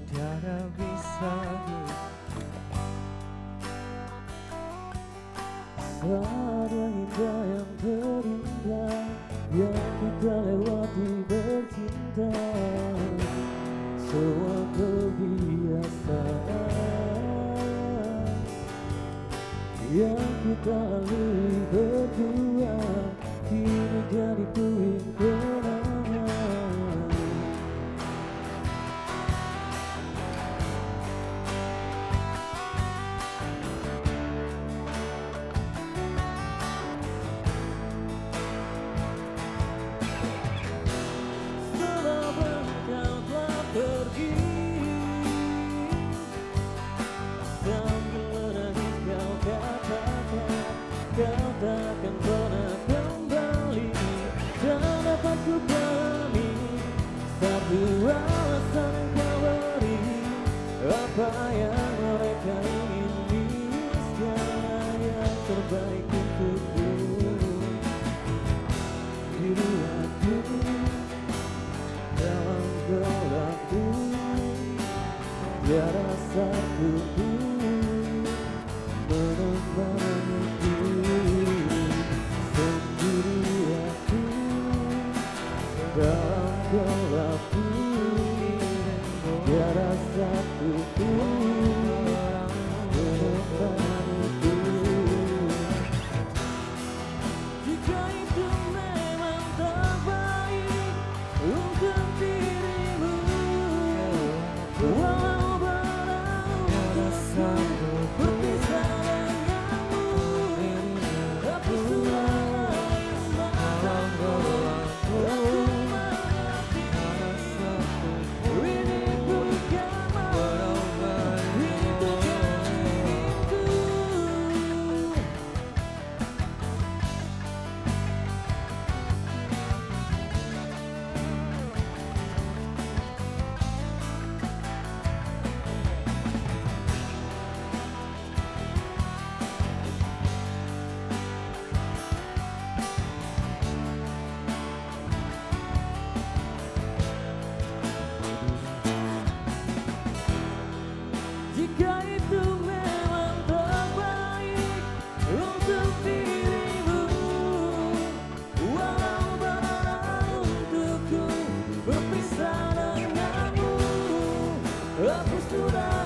tiada bisa Ada indah yang terindah yang kita lewati bercinta, semua kebiasaan yang kita lalui berdua kini jadi puing kenangan. Selama kau telah pergi, sambil menangis kau katakan kau takkan pernah kembali. Dan dapat ku pahami satu alasan yang kau beri, apa yang mereka ingin, niscaya yang terbaik untukku. Diri aku dalam gelapku, tiada satu pun menemaniku. Sendiri aku dalam gelapku, tiada satu pun menemaniku. Jika itu memang terbaik untuk dirimu, walau berarti berpisah denganmu, hapus air matamu. Aku mengerti ini bukan malu, ini bukan diriku. Jika itu memang terbaik untuk dirimu, walau berat untukku berpisah denganmu, hapus sudah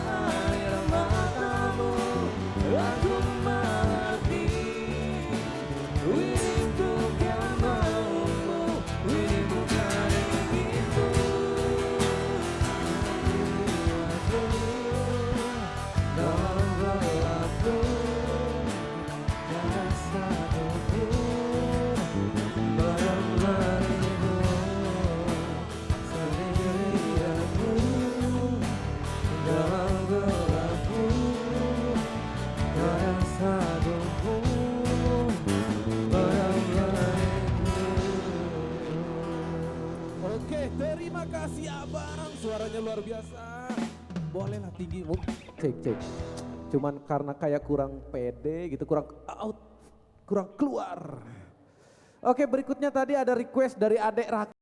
air matamu. Aku mengerti ini bukan maumu, ini bukan inginmu. Dalam gelapku, tiada satu pun menemanimu. Sendiri aku dalam gelapku, tiada satu pun menemaniku. Oke, terima kasih abang, suaranya luar biasa. Bolehlah tinggi, Cek. Cuman karena kayak kurang pede gitu, kurang out, kurang keluar. Oke, berikutnya tadi ada request dari Adek Raki.